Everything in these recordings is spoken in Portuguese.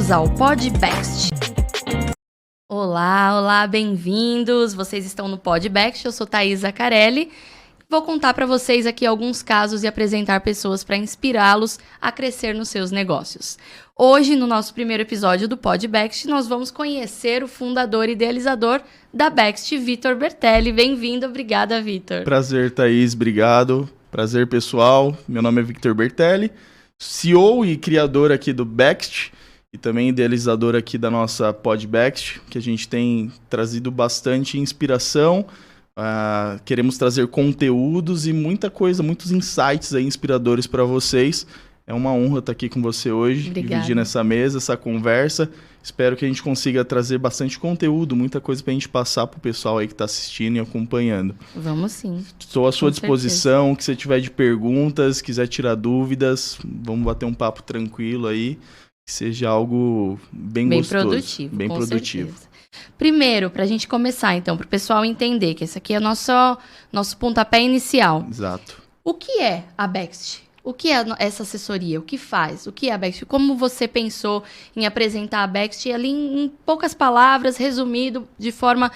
Bem-vindos ao Podbext. Olá, bem-vindos. Vocês estão no Podbext, eu sou Thaís Zaccarelli. Vou contar para vocês aqui alguns casos e apresentar pessoas para inspirá-los a crescer nos seus negócios. Hoje, no nosso primeiro episódio do Podbext, nós vamos conhecer o fundador e idealizador da Bext, Vitor Bertelli. Bem-vindo, obrigada, Vitor. Prazer, Thaís, obrigado. Prazer, pessoal. Meu nome é Vitor Bertelli, CEO e criador aqui do Bext e também idealizador aqui da nossa Podbext, que a gente tem trazido bastante inspiração. Queremos trazer conteúdos e muita coisa, muitos insights aí inspiradores para vocês. É uma honra estar aqui com você hoje, dividindo essa mesa, essa conversa. Espero que a gente consiga trazer bastante conteúdo, muita coisa para a gente passar para o pessoal aí que está assistindo e acompanhando. Vamos sim. Estou à sua disposição, que você tiver de perguntas, quiser tirar dúvidas, vamos bater um papo tranquilo aí, que seja algo bem gostoso. Produtivo, bem com produtivo. Certeza. Primeiro, para a gente começar, então, para o pessoal entender que esse aqui é nosso pontapé inicial. Exato. O que é a Bext? O que é essa assessoria? O que faz? O que é a Bext? Como você pensou em apresentar a Bext ali em poucas palavras, resumido, de forma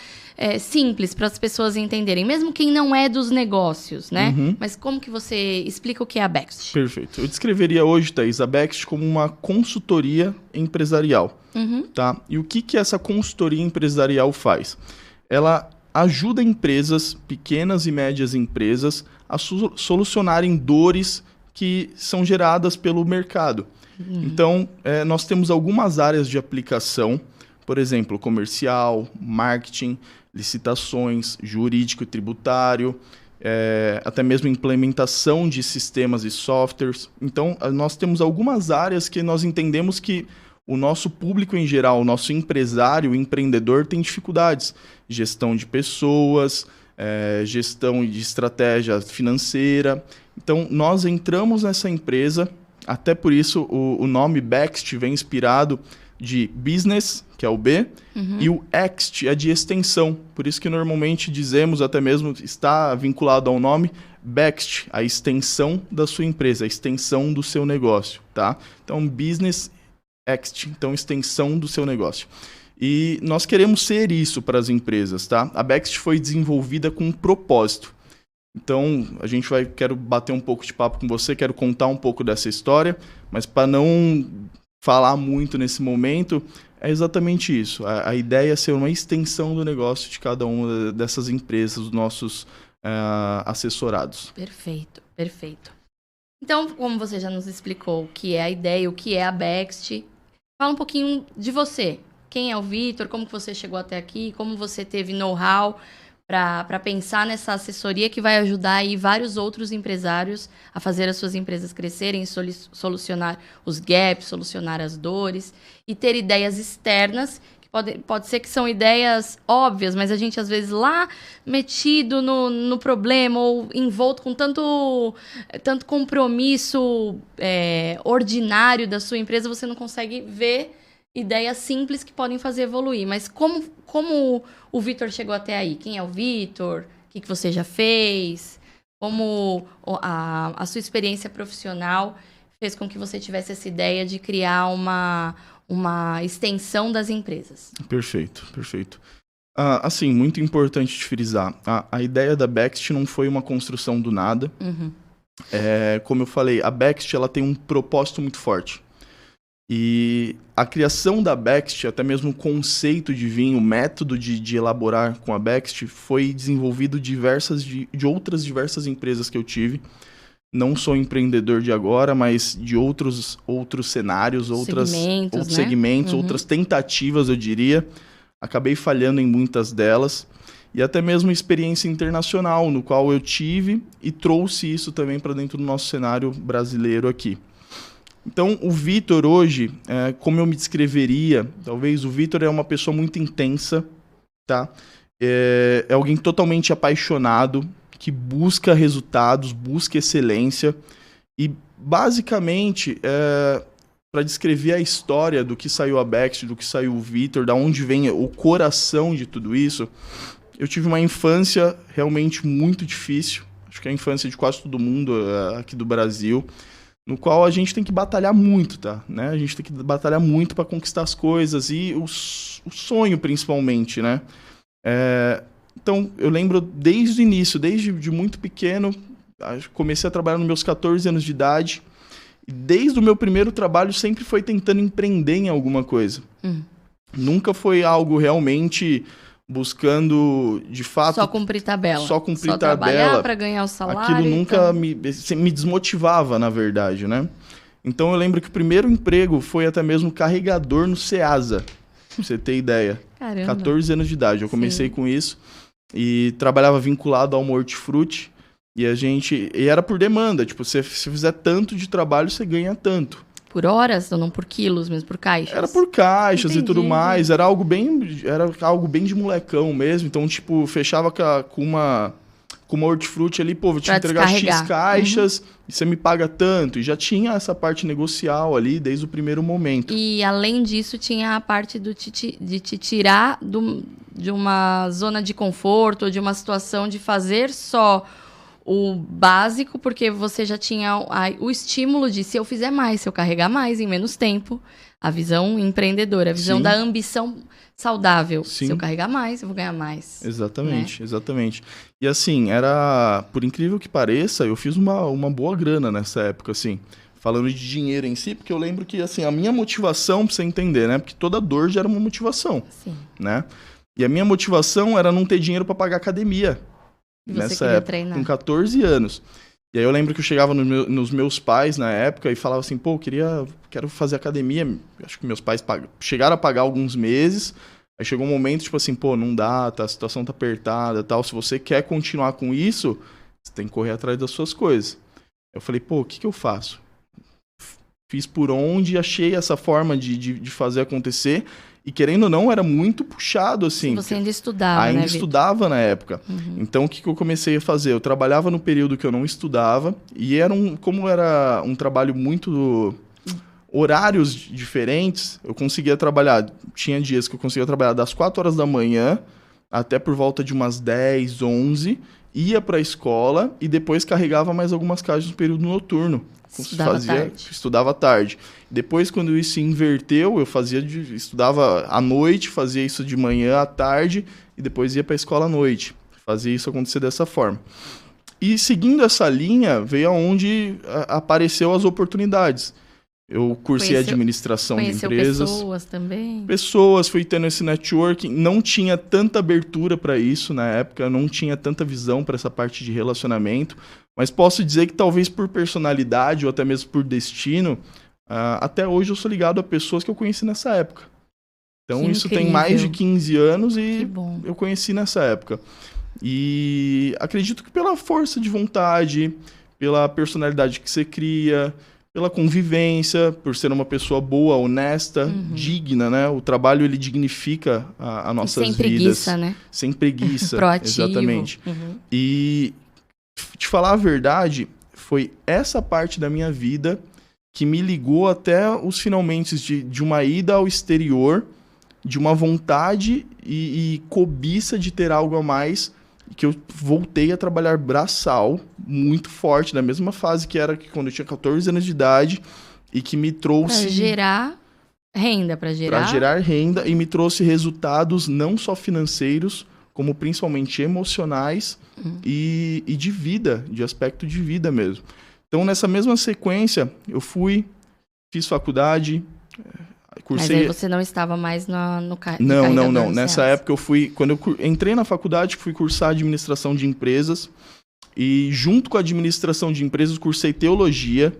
simples para as pessoas entenderem? Mesmo quem não é dos negócios, né? Uhum. Mas como que você explica o que é a Bext? Perfeito. Eu descreveria hoje, Thaís, a Bext como uma consultoria empresarial. Uhum. Tá? E o que essa consultoria empresarial faz? Ela ajuda empresas, pequenas e médias empresas, a solucionarem dores que são geradas pelo mercado. Uhum. Então, nós temos algumas áreas de aplicação, por exemplo, comercial, marketing, licitações, jurídico e tributário, até mesmo implementação de sistemas e softwares. Então, nós temos algumas áreas que nós entendemos que o nosso público em geral, o nosso empresário, o empreendedor tem dificuldades. Gestão de pessoas, gestão de estratégia financeira. Então, nós entramos nessa empresa, até por isso o nome Bext vem inspirado de business, que é o B, e o Ext é de extensão. Por isso que normalmente dizemos, até mesmo está vinculado ao nome, Bext, a extensão da sua empresa, a extensão do seu negócio, tá? Então, business Ext, então extensão do seu negócio. E nós queremos ser isso para as empresas, tá? A Bext foi desenvolvida com um propósito. Então, quero bater um pouco de papo com você, quero contar um pouco dessa história, mas para não falar muito nesse momento, é exatamente isso. A ideia é ser uma extensão do negócio de cada uma dessas empresas, dos nossos assessorados. Perfeito. Então, como você já nos explicou o que é a ideia, o que é a Bext, fala um pouquinho de você. Quem é o Vitor, como que você chegou até aqui, como você teve know-how para pensar nessa assessoria que vai ajudar aí vários outros empresários a fazer as suas empresas crescerem, solucionar os gaps, solucionar as dores e ter ideias externas, que pode ser que são ideias óbvias, mas a gente às vezes lá metido no problema ou envolto com tanto compromisso ordinário da sua empresa, você não consegue ver ideias simples que podem fazer evoluir. Mas como o Vitor chegou até aí? Quem é o Vitor? O que você já fez? Como a sua experiência profissional fez com que você tivesse essa ideia de criar uma extensão das empresas? Perfeito. Assim, muito importante de frisar. A ideia da Bext não foi uma construção do nada. Uhum. Como eu falei, a Bext ela tem um propósito muito forte. E a criação da Bext, até mesmo o conceito de vinho, o método de elaborar com a Bext, foi desenvolvido de outras diversas empresas que eu tive. Não sou empreendedor de agora, mas de outros cenários, outros segmentos, outras tentativas, eu diria. Acabei falhando em muitas delas. E até mesmo experiência internacional, no qual eu tive e trouxe isso também para dentro do nosso cenário brasileiro aqui. Então, o Vitor hoje, como eu me descreveria, talvez o Vitor é uma pessoa muito intensa, tá? É alguém totalmente apaixonado, que busca resultados, busca excelência e, basicamente, para descrever a história do que saiu a Bext, do que saiu o Vitor, da onde vem o coração de tudo isso, eu tive uma infância realmente muito difícil, acho que é a infância de quase todo mundo aqui do Brasil. no qual a gente tem que batalhar muito, tá? Né? A gente tem que batalhar muito para conquistar as coisas e o sonho, principalmente, né? Então, eu lembro desde o início, desde de muito pequeno, comecei a trabalhar nos meus 14 anos de idade, e desde o meu primeiro trabalho sempre foi tentando empreender em alguma coisa. Nunca foi algo realmente buscando, de fato... Só cumprir tabela. Só cumprir tabela. Trabalhar para ganhar o salário. Aquilo nunca me desmotivava, na verdade, né? Então eu lembro que o primeiro emprego foi até mesmo carregador no Ceasa, pra você ter ideia. Caramba. 14 anos de idade, eu comecei com isso e trabalhava vinculado ao hortifruti e era por demanda, tipo, se fizer tanto de trabalho, você ganha tanto. Por horas ou não por quilos, mesmo por caixas? Era por caixas e tudo mais, era algo bem de molecão mesmo, então tipo, fechava com uma hortifruti ali, pô, vou te entregar X caixas e você me paga tanto. E já tinha essa parte negocial ali desde o primeiro momento. E além disso, tinha a parte de te tirar de uma zona de conforto, ou de uma situação de fazer só o básico, porque você já tinha o estímulo de se eu fizer mais, se eu carregar mais em menos tempo. A visão empreendedora, a visão da ambição saudável. Sim. Se eu carregar mais, eu vou ganhar mais. Exatamente, exatamente. E assim, por incrível que pareça, eu fiz uma boa grana nessa época, assim. Falando de dinheiro em si, porque eu lembro que, assim, a minha motivação, pra você entender, né? Porque toda dor gera uma motivação, né? E a minha motivação era não ter dinheiro para pagar academia. E você nessa queria época, treinar. Com 14 anos. E aí eu lembro que eu chegava nos meus pais na época e falava assim, pô, quero fazer academia. Acho que meus pais chegaram a pagar alguns meses. Aí chegou um momento, tipo assim, pô, não dá, a situação tá apertada e tal. Se você quer continuar com isso, você tem que correr atrás das suas coisas. Eu falei, pô, o que eu faço? Fiz por onde, achei essa forma de fazer acontecer. E querendo ou não, era muito puxado, assim. Você ainda estudava, ainda né, estudava na época. Então, o que eu comecei a fazer? Eu trabalhava no período que eu não estudava. E como era um trabalho muito... horários diferentes, eu conseguia trabalhar... Tinha dias que eu conseguia trabalhar das 4 horas da manhã até por volta de umas 10, 11. Ia para a escola e depois carregava mais algumas caixas no período noturno. Estudava à tarde. Depois, quando isso inverteu, eu estudava à noite, fazia isso de manhã à tarde e depois ia para a escola à noite. Fazia isso acontecer dessa forma. E seguindo essa linha, veio aonde apareceu as oportunidades. Eu cursei administração de empresas. Pessoas também? Pessoas, fui tendo esse networking. Não tinha tanta abertura para isso na época, não tinha tanta visão para essa parte de relacionamento. Mas posso dizer que talvez por personalidade ou até mesmo por destino, até hoje eu sou ligado a pessoas que eu conheci nessa época. Então isso tem mais de 15 anos e eu conheci nessa época. E acredito que pela força de vontade, pela personalidade que você cria, pela convivência, por ser uma pessoa boa, honesta, digna, né? O trabalho, ele dignifica as nossas vidas. Sem preguiça, né? Sem preguiça, proativo. Exatamente. E, te falar a verdade, foi essa parte da minha vida que me ligou até os finalmente de uma ida ao exterior, de uma vontade e cobiça de ter algo a mais, que eu voltei a trabalhar braçal, muito forte, na mesma fase que era quando eu tinha 14 anos de idade, e que me trouxe... Para gerar renda, Para gerar renda, e me trouxe resultados não só financeiros, como principalmente emocionais e de vida, de aspecto de vida mesmo. Então, nessa mesma sequência, eu fiz faculdade... Cursei... Mas aí você não estava mais no Não. Nessa época quando eu entrei na faculdade, fui cursar administração de empresas e junto com a administração de empresas cursei teologia,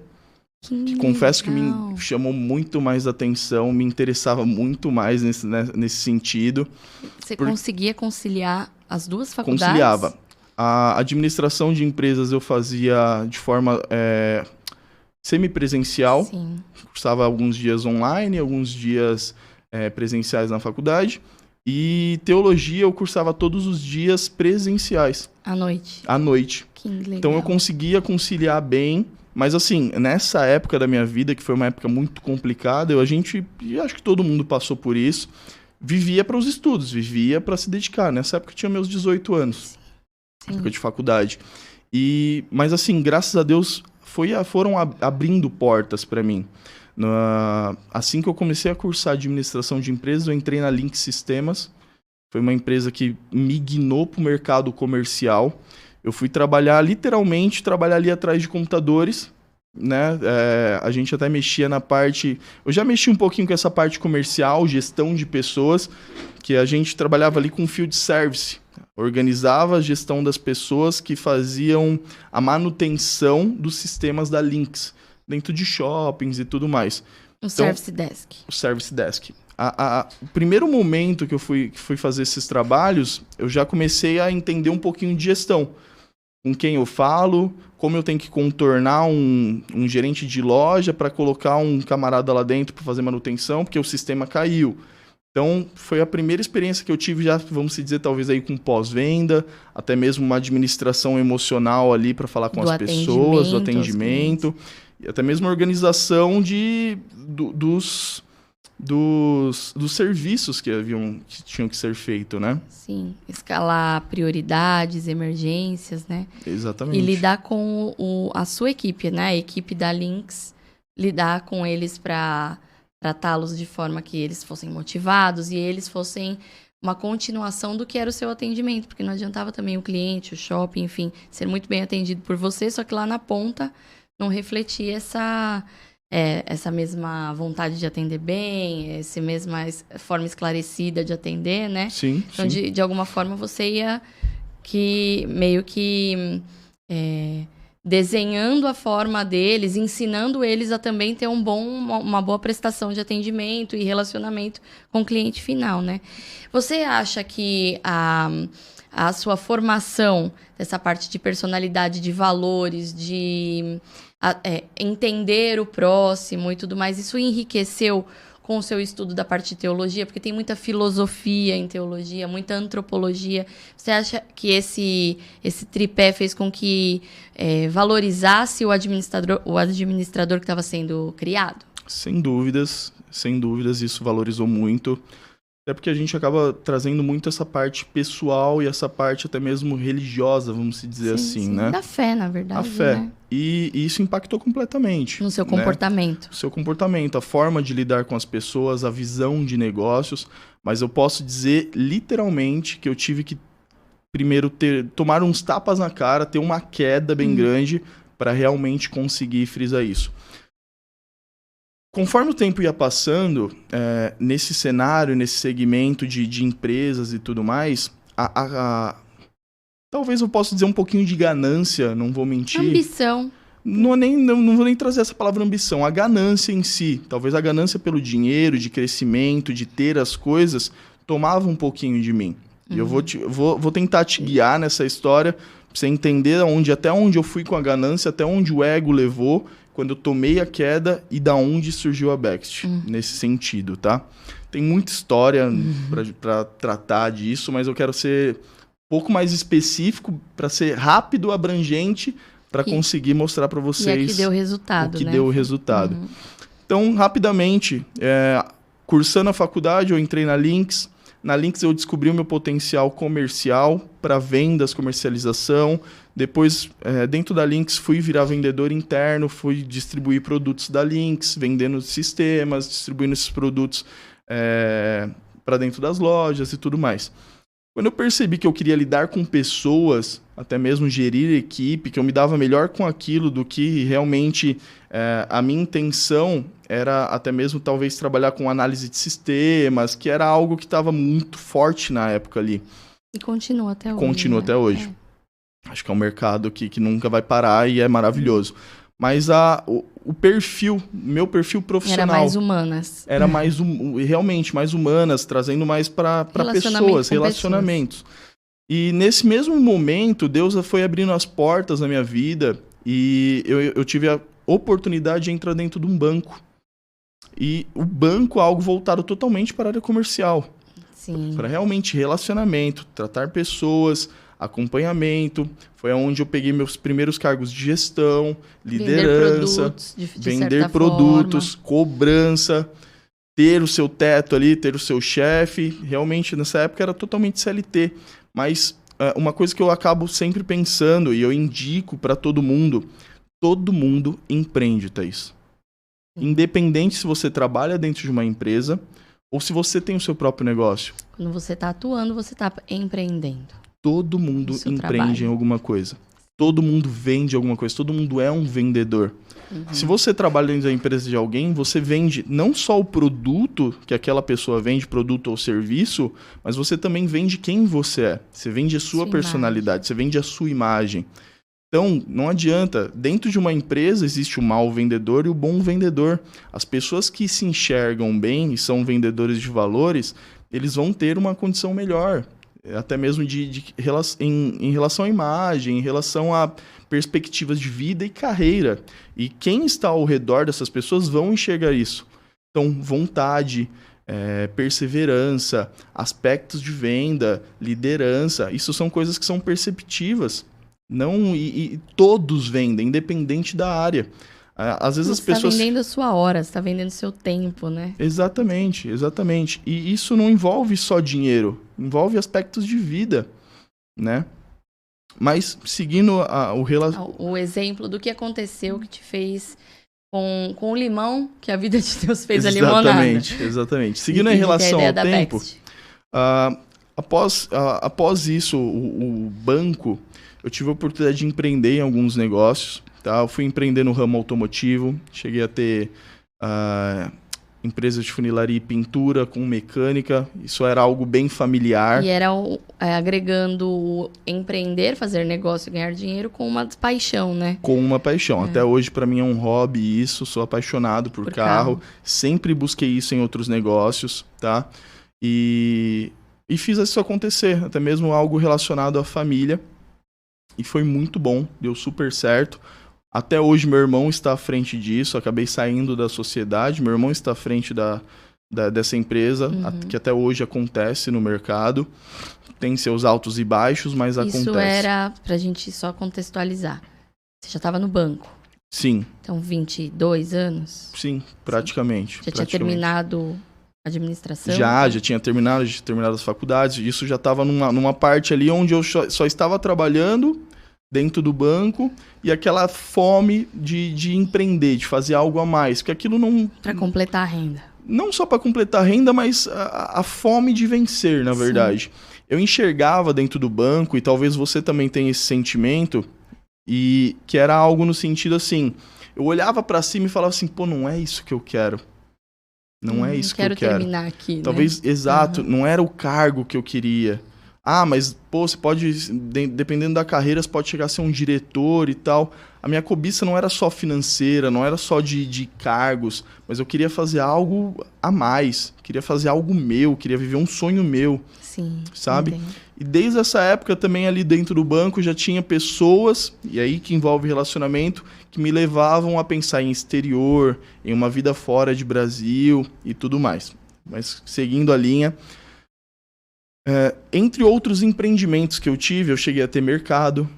que confesso que me chamou muito mais atenção, me interessava muito mais nesse sentido. Você conseguia conciliar as duas faculdades? Conciliava. A administração de empresas eu fazia de forma... semipresencial, cursava alguns dias online, alguns dias presenciais na faculdade, e teologia eu cursava todos os dias presenciais. À noite? À noite. Que legal. Então eu conseguia conciliar bem, mas assim, nessa época da minha vida, que foi uma época muito complicada, e acho que todo mundo passou por isso, vivia para os estudos, vivia para se dedicar. Nessa época eu tinha meus 18 anos, época de faculdade. Mas assim, graças a Deus, foram abrindo portas para mim. Assim que eu comecei a cursar administração de empresas, eu entrei na Link Sistemas. Foi uma empresa que me guinou para o mercado comercial. Eu fui literalmente trabalhar ali atrás de computadores, né? A gente até mexia na parte... Eu já mexi um pouquinho com essa parte comercial, gestão de pessoas, que a gente trabalhava ali com field service. Organizava a gestão das pessoas que faziam a manutenção dos sistemas da Lynx, dentro de shoppings e tudo mais. Service Desk. O Service Desk. O primeiro momento que eu fui fazer esses trabalhos, eu já comecei a entender um pouquinho de gestão. Com quem eu falo, como eu tenho que contornar um gerente de loja para colocar um camarada lá dentro para fazer manutenção, porque o sistema caiu. Então, foi a primeira experiência que eu tive já, vamos dizer, talvez aí com pós-venda, até mesmo uma administração emocional ali para falar com as pessoas, do atendimento, e até mesmo a organização dos serviços que tinham que ser feitos, né? Sim, escalar prioridades, emergências, né? Exatamente. E lidar com a sua equipe, né? A equipe da Lynx, lidar com eles para tratá-los de forma que eles fossem motivados e eles fossem uma continuação do que era o seu atendimento, porque não adiantava também o cliente, o shopping, enfim, ser muito bem atendido por você, só que lá na ponta não refletia essa mesma vontade de atender bem, essa mesma forma esclarecida de atender, né? Sim, então, sim. De alguma forma, você ia meio que desenhando a forma deles, ensinando eles a também ter uma boa prestação de atendimento e relacionamento com o cliente final, né? Você acha que a sua formação, dessa parte de personalidade, de valores, de entender o próximo e tudo mais, isso enriqueceu com o seu estudo da parte de teologia? Porque tem muita filosofia em teologia, muita antropologia. Você acha que esse tripé fez com que valorizasse o administrador que estava sendo criado? Sem dúvidas, isso valorizou muito. Até porque a gente acaba trazendo muito essa parte pessoal e essa parte até mesmo religiosa, vamos dizer assim, sim. né? Da fé, na verdade. A fé. Né? E isso impactou completamente. No seu comportamento. O seu comportamento, a forma de lidar com as pessoas, a visão de negócios. Mas eu posso dizer, literalmente, que eu tive que primeiro tomar uns tapas na cara, ter uma queda bem grande para realmente conseguir frisar isso. Conforme o tempo ia passando, nesse cenário, nesse segmento de empresas e tudo mais, talvez eu possa dizer um pouquinho de ganância, não vou mentir. Ambição. Não vou nem trazer essa palavra ambição. A ganância em si, talvez a ganância pelo dinheiro, de crescimento, de ter as coisas, tomava um pouquinho de mim. E eu vou tentar te guiar nessa história, pra você entender até onde eu fui com a ganância, até onde o ego levou, quando eu tomei a queda e da onde surgiu a Bext, nesse sentido, tá? Tem muita história para tratar disso, mas eu quero ser um pouco mais específico, para ser rápido, abrangente, para conseguir mostrar para vocês o que deu resultado, o que deu resultado. Então, rapidamente, cursando a faculdade, eu entrei na Lynx. Na Lynx eu descobri o meu potencial comercial para vendas, comercialização. Depois, dentro da Lynx, fui virar vendedor interno, fui distribuir produtos da Lynx, vendendo sistemas, distribuindo esses produtos para dentro das lojas e tudo mais. Quando eu percebi que eu queria lidar com pessoas, até mesmo gerir equipe, que eu me dava melhor com aquilo do que realmente a minha intenção era até mesmo talvez trabalhar com análise de sistemas, que era algo que estava muito forte na época ali. E continua até hoje. Continua até hoje. Acho que é um mercado que nunca vai parar e é maravilhoso. Mas meu perfil profissional... Era mais humanas. Era realmente mais humanas, trazendo mais para pessoas, relacionamentos. E nesse mesmo momento, Deus foi abrindo as portas na minha vida e eu tive a oportunidade de entrar dentro de um banco. E o banco é algo voltado totalmente para a área comercial. Sim. Para realmente relacionamento, tratar pessoas, acompanhamento. Foi onde eu peguei meus primeiros cargos de gestão, liderança, vender produtos, cobrança, ter o seu teto ali, ter o seu chefe. Realmente, nessa época, era totalmente CLT. Mas uma coisa que eu acabo sempre pensando, e eu indico para todo mundo, Todo mundo empreende, Thaís. Independente se você trabalha dentro de uma empresa ou se você tem o seu próprio negócio. Quando você está atuando, você está empreendendo. Todo mundo empreende em alguma coisa. Todo mundo vende alguma coisa. Todo mundo é um vendedor. Se você trabalha dentro da empresa de alguém, você vende não só o produto que aquela pessoa vende, produto ou serviço, mas você também vende quem você é. Você vende a sua personalidade, você vende a sua imagem. Então, não adianta. Dentro de uma empresa existe o mau vendedor e o bom vendedor. As pessoas que se enxergam bem e são vendedores de valores, eles vão ter uma condição melhor. Até mesmo em relação à imagem, em relação a perspectivas de vida e carreira. E quem está ao redor dessas pessoas vão enxergar isso. Então, vontade, perseverança, aspectos de venda, liderança, isso são coisas que são perceptivas. Não, e todos vendem, independente da área. Às vezes as pessoas... Você está vendendo a sua hora, você está vendendo o seu tempo, né? Exatamente, exatamente. E isso não envolve só dinheiro, envolve aspectos de vida, né? Mas seguindo o exemplo do que aconteceu que te fez com o limão, que a vida de Deus fez a limonada. Exatamente. Seguindo em relação ao tempo, após isso, o banco... Eu tive a oportunidade de empreender em alguns negócios, tá? Eu fui empreender no ramo automotivo, cheguei a ter empresa de funilaria e pintura com mecânica, isso era algo bem familiar. E era agregando empreender, fazer negócio e ganhar dinheiro com uma paixão, né? Com uma paixão. Até hoje, para mim, é um hobby isso, sou apaixonado por carro, sempre busquei isso em outros negócios, tá? E fiz isso acontecer, até mesmo algo relacionado à família. E foi muito bom, deu super certo. Até hoje meu irmão está à frente disso, acabei saindo da sociedade, meu irmão está à frente dessa empresa, que até hoje acontece no mercado. Tem seus altos e baixos, mas acontece. Isso era, pra gente só contextualizar, você já estava no banco? Sim. Então 22 anos? Sim, praticamente. Já tinha terminado a administração? Já tinha terminado as faculdades, isso já estava numa parte ali onde eu só estava trabalhando dentro do banco e aquela fome de empreender, de fazer algo a mais, porque aquilo não... Para completar a renda. Não só para completar a renda, mas a fome de vencer, na verdade. Sim. Eu enxergava dentro do banco, e talvez você também tenha esse sentimento, e que era algo no sentido assim, eu olhava para cima e falava assim, pô, não é isso que eu quero. Não é isso que eu quero. Quero terminar aqui, talvez, né? Exato, não era o cargo que eu queria. Ah, mas, pô, você pode, dependendo da carreira, você pode chegar a ser um diretor e tal. A minha cobiça não era só financeira, não era só de cargos, mas eu queria fazer algo a mais, queria fazer algo meu, queria viver um sonho meu. Sim, sabe? Entendo. E desde essa época também ali dentro do banco já tinha pessoas, e aí que envolve relacionamento, que me levavam a pensar em exterior, em uma vida fora de Brasil e tudo mais. Mas seguindo a linha... entre outros empreendimentos que eu tive, eu cheguei a ter mercado.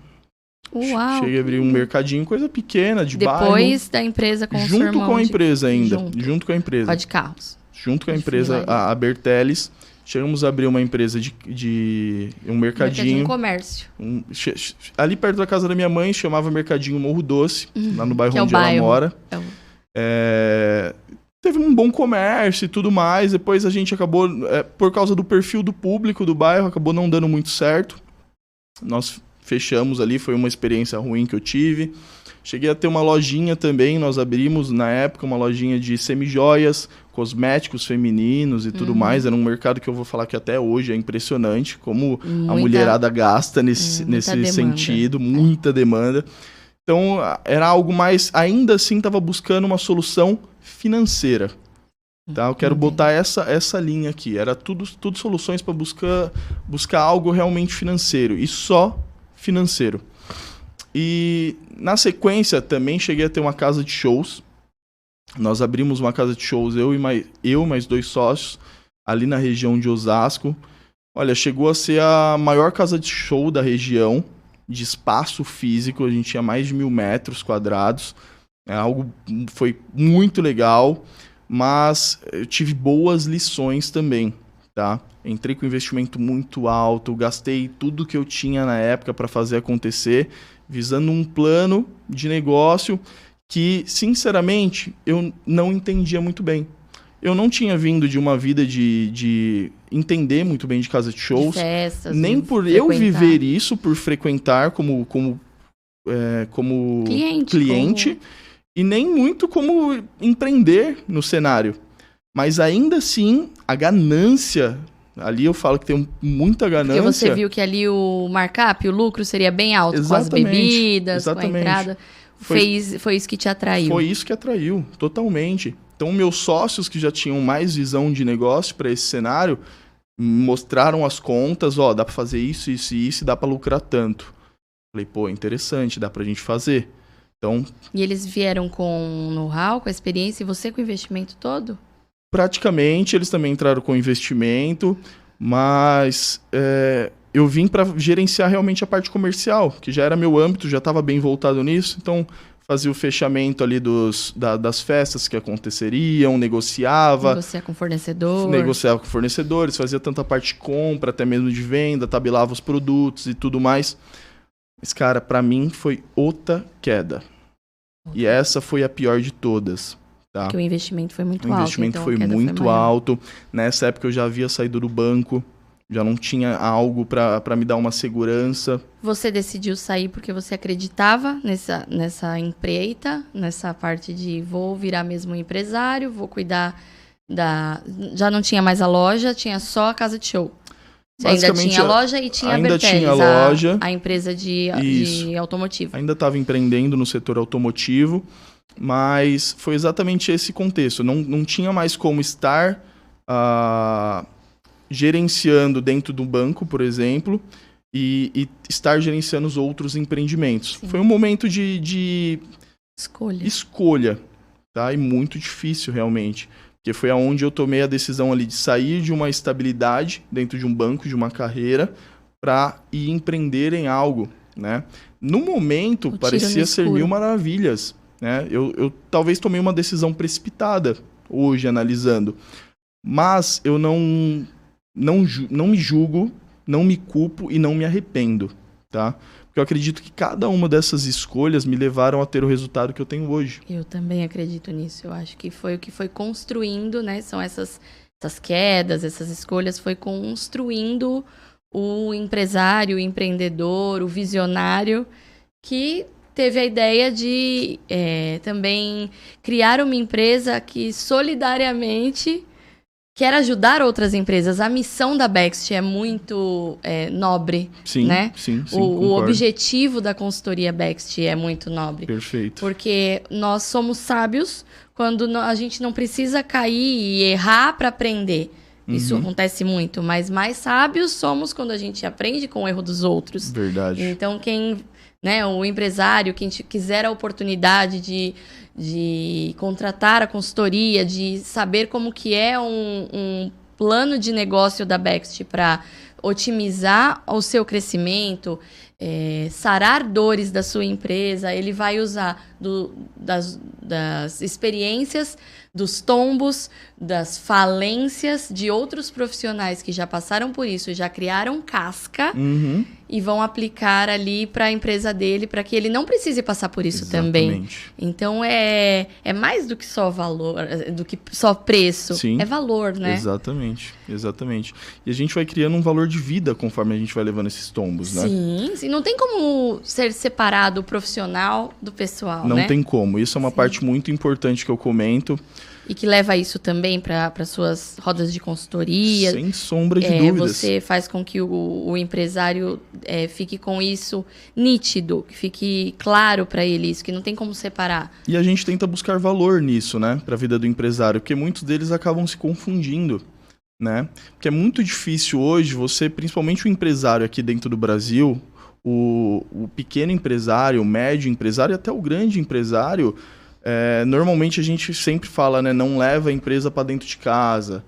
Uau! Cheguei a abrir um mercadinho, coisa pequena, de bairro. Depois da empresa com o seu irmão. Junto com a empresa ainda. Junto com a empresa. Só de carros. Junto com a empresa, a Berteles. Chegamos a abrir uma empresa de um mercadinho. Comércio. Ali perto da casa da minha mãe, chamava Mercadinho Morro Doce, lá no bairro onde ela mora. Teve um bom comércio e tudo mais. Depois a gente acabou, por causa do perfil do público do bairro, acabou não dando muito certo. Nós fechamos ali, foi uma experiência ruim que eu tive. Cheguei a ter uma lojinha também, nós abrimos na época uma lojinha de semijoias, cosméticos femininos e tudo mais. Era um mercado que eu vou falar que até hoje é impressionante, como a mulherada gasta nesse sentido, muita demanda. Então, era algo mais... Ainda assim, estava buscando uma solução financeira. Tá? Eu quero botar essa linha aqui. Era tudo soluções para buscar algo realmente financeiro. E só financeiro. E, na sequência, também cheguei a ter uma casa de shows. Nós abrimos uma casa de shows, eu e mais 2 sócios, ali na região de Osasco. Olha, chegou a ser a maior casa de show da região, de espaço físico. A gente tinha mais de 1.000 metros quadrados. Foi muito legal, mas eu tive boas lições também, tá? Entrei com investimento muito alto, gastei tudo que eu tinha na época para fazer acontecer. visando um plano de negócio que, sinceramente, eu não entendia muito bem. Eu não tinha vindo de uma vida de entender muito bem de casa de shows, De festas, nem de por eu frequentar. viver isso, por frequentar como cliente e nem muito como empreender no cenário. Mas ainda assim, a ganância, ali eu falo que tem muita ganância. Porque você viu que ali o markup, o lucro seria bem alto, com as Exatamente, bebidas, com a exatamente. entrada. Foi isso que te atraiu. Foi isso que atraiu, totalmente. Então, meus sócios que já tinham mais visão de negócio para esse cenário, mostraram as contas, ó, dá para fazer isso, isso e isso, e dá para lucrar tanto. Falei, pô, interessante, dá pra gente fazer. Então, E eles vieram com know-how, com a experiência, e você com o investimento todo? praticamente, eles também entraram com investimento, mas eu vim para gerenciar realmente a parte comercial, que já era meu âmbito, já estava bem voltado nisso, então fazia o fechamento ali das festas que aconteceriam, negociava com fornecedores, fazia tanta parte de compra, até mesmo de venda, tabelava os produtos e tudo mais. Mas, cara, para mim foi outra queda. E essa foi a pior de todas. Tá? Porque o investimento foi muito alto. O investimento então foi a queda muito maior. alto. Nessa época eu já havia saído do banco, já não tinha algo para me dar uma segurança. Você decidiu sair porque você acreditava nessa empreita, nessa parte de vou virar mesmo um empresário, vou cuidar da... Já não tinha mais a loja, tinha só a casa de show. Você ainda tinha a loja e tinha ainda a Berteles, tinha a loja, a empresa de automotivo. Ainda estava empreendendo no setor automotivo, mas foi exatamente esse contexto. Não tinha mais como estar gerenciando dentro do banco, por exemplo, e estar gerenciando os outros empreendimentos. Sim. Foi um momento de escolha, tá? E muito difícil, realmente. Porque foi aonde eu tomei a decisão ali de sair de uma estabilidade dentro de um banco, de uma carreira, para ir empreender em algo, né? No momento, parecia ser mil maravilhas, né? Eu talvez tomei uma decisão precipitada hoje, analisando. Mas eu não me julgo, não me culpo e não me arrependo, tá? Porque eu acredito que cada uma dessas escolhas me levaram a ter o resultado que eu tenho hoje. Eu também acredito nisso. Eu acho que foi o que foi construindo, né? São essas quedas, essas escolhas, foi construindo o empresário, o empreendedor, o visionário, que teve a ideia de também criar uma empresa que solidariamente quer ajudar outras empresas. A missão da Bext é muito nobre, sim, né? Sim, o objetivo da consultoria Bext é muito nobre. Perfeito. Porque nós somos sábios quando a gente não precisa cair e errar para aprender. Isso acontece muito, mas mais sábios somos quando a gente aprende com o erro dos outros. Verdade. Então, o empresário, quem quiser a oportunidade de contratar a consultoria, de saber como que é um plano de negócio da Bext para otimizar o seu crescimento, sarar dores da sua empresa, ele vai usar das experiências, dos tombos, das falências de outros profissionais que já passaram por isso e já criaram casca e vão aplicar ali para a empresa dele, para que ele não precise passar por isso também. Então, é mais do que só valor, do que só preço. Sim, é valor, né? Exatamente. E a gente vai criando um valor de vida conforme a gente vai levando esses tombos, né? Sim. Não tem como ser separado o profissional do pessoal, Não né? tem como. Isso é uma parte muito importante que eu comento. E que leva isso também para suas rodas de consultoria. Sem sombra de dúvidas. Você faz com que o empresário fique com isso nítido, que fique claro para ele isso, que não tem como separar. E a gente tenta buscar valor nisso, né? Para a vida do empresário, porque muitos deles acabam se confundindo, né? Porque é muito difícil hoje você, principalmente o empresário aqui dentro do Brasil, o pequeno empresário, o médio empresário e até o grande empresário... normalmente a gente sempre fala, né, não leva a empresa para dentro de casa,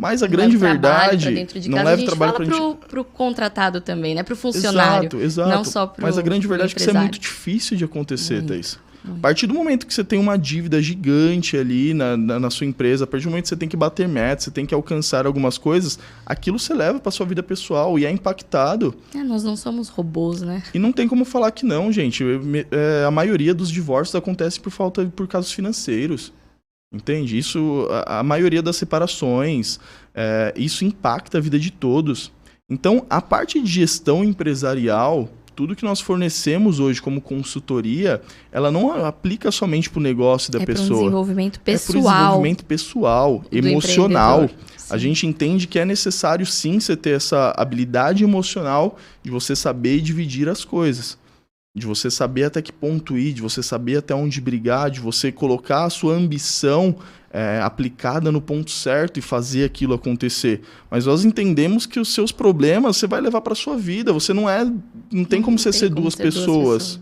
Mas a grande verdade, não leva trabalho para dentro de casa. Pro contratado também, né? Pro funcionário. Exato. Não só pro Mas a grande verdade é que isso é muito difícil de acontecer, Thaís. A partir do momento que você tem uma dívida gigante ali na sua empresa, a partir do momento que você tem que bater metas, você tem que alcançar algumas coisas, aquilo você leva para sua vida pessoal e é impactado. Nós não somos robôs, né? E não tem como falar que não, gente. A maioria dos divórcios acontece por casos financeiros. Entende? Isso, a maioria das separações, isso impacta a vida de todos. Então, a parte de gestão empresarial, tudo que nós fornecemos hoje como consultoria, ela não aplica somente para o negócio da pessoa. É para o desenvolvimento pessoal. É para o desenvolvimento pessoal, emocional. A gente entende que é necessário, sim, você ter essa habilidade emocional de você saber dividir as coisas. De você saber até que ponto ir, de você saber até onde brigar, de você colocar a sua ambição aplicada no ponto certo e fazer aquilo acontecer. Mas nós entendemos que os seus problemas você vai levar para sua vida. Você não tem como você ser duas pessoas.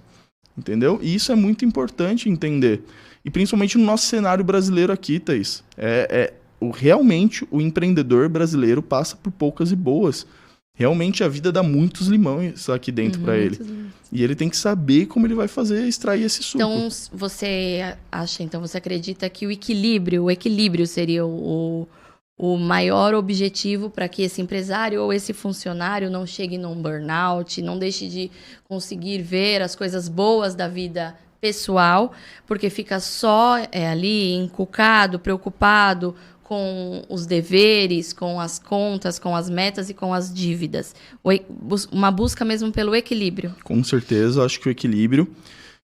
Entendeu? E isso é muito importante entender. E principalmente no nosso cenário brasileiro aqui, Thaís. Realmente o empreendedor brasileiro passa por poucas e boas. Realmente a vida dá muitos limões aqui dentro para ele. E ele tem que saber como ele vai extrair esse suco. Então, você acredita que o equilíbrio seria o maior objetivo para que esse empresário ou esse funcionário não chegue num burnout, não deixe de conseguir ver as coisas boas da vida pessoal, porque fica só ali encucado, preocupado com os deveres, com as contas, com as metas e com as dívidas. Uma busca mesmo pelo equilíbrio. Com certeza, acho que o equilíbrio.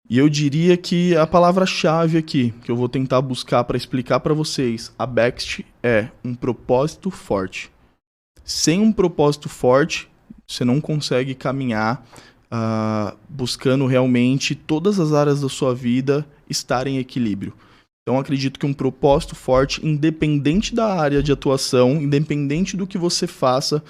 E eu diria que a palavra-chave aqui, que eu vou tentar buscar para explicar para vocês, a Bext é um propósito forte. Sem um propósito forte, você não consegue caminhar buscando realmente todas as áreas da sua vida estar em equilíbrio. Então, acredito que um propósito forte, independente da área de atuação, independente do que você faça,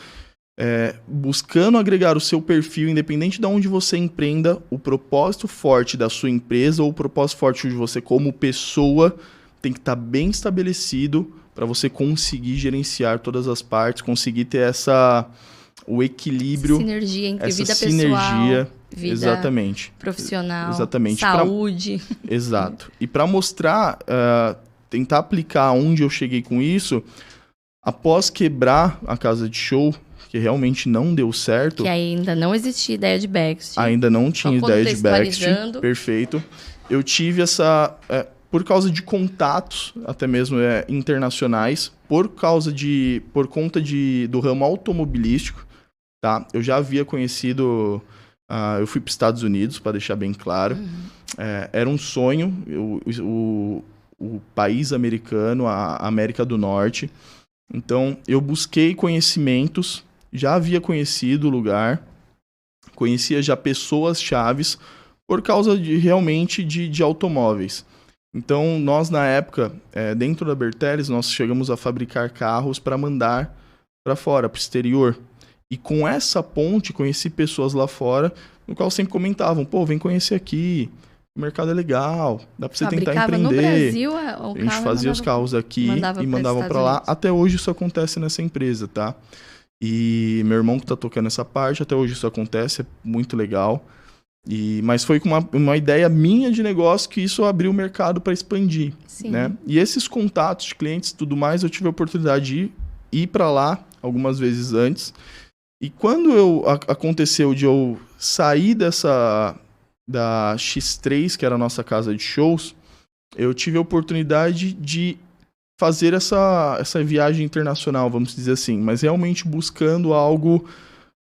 buscando agregar o seu perfil, independente de onde você empreenda, o propósito forte da sua empresa ou o propósito forte de você como pessoa tem que estar bem estabelecido para você conseguir gerenciar todas as partes, conseguir ter o equilíbrio, sinergia entre vida sinergia, pessoal, vida exatamente, profissional, exatamente. Saúde. Exato. E para mostrar, tentar aplicar onde eu cheguei com isso, após quebrar a casa de show, que realmente não deu certo. Que ainda não existia ideia de Bext. Ainda não tinha ideia de Bext. Perfeito. Eu tive por causa de contatos, até mesmo internacionais, por conta do ramo automobilístico, tá? Eu já havia conhecido, eu fui para os Estados Unidos, para deixar bem claro. Era um sonho, o país americano, a América do Norte. Então, eu busquei conhecimentos, já havia conhecido o lugar, conhecia já pessoas chaves por causa realmente de automóveis. Então, nós na época, dentro da Berteles, nós chegamos a fabricar carros para mandar para fora, para o exterior. E com essa ponte, conheci pessoas lá fora, no qual sempre comentavam, vem conhecer aqui, o mercado é legal, dá para você tentar empreender. No Brasil, a gente fazia os carros aqui e mandavam para lá. Até hoje isso acontece nessa empresa, tá? E meu irmão que tá tocando essa parte, até hoje isso acontece, é muito legal. Mas foi com uma ideia minha de negócio que isso abriu o mercado para expandir. Sim. Né? E esses contatos de clientes e tudo mais, eu tive a oportunidade de ir para lá algumas vezes antes. E quando aconteceu de eu sair da X3, que era a nossa casa de shows, eu tive a oportunidade de fazer essa viagem internacional, vamos dizer assim, mas realmente buscando algo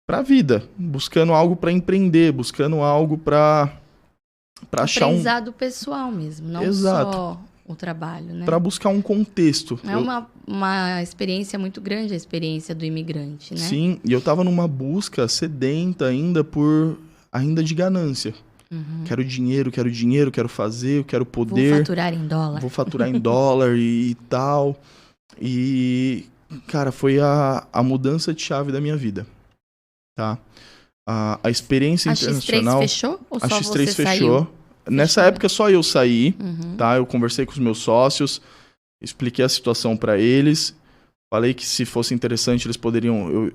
para a vida, buscando algo para empreender, buscando algo para achar aprendizado pessoal mesmo, não Exato. Só o trabalho, né? Para buscar um contexto. É uma experiência muito grande, a experiência do imigrante, né? Sim, e eu estava numa busca sedenta ainda de ganância. Quero dinheiro, quero fazer, eu quero poder. Vou faturar em dólar. Vou faturar em dólar e tal. E, cara, foi a mudança de chave da minha vida. Tá? A experiência internacional... A X3 fechou? Ou só a X3 você fechou. Saiu? Nessa época só eu saí, tá? Eu conversei com os meus sócios, expliquei a situação para eles, Falei que se fosse interessante eles poderiam...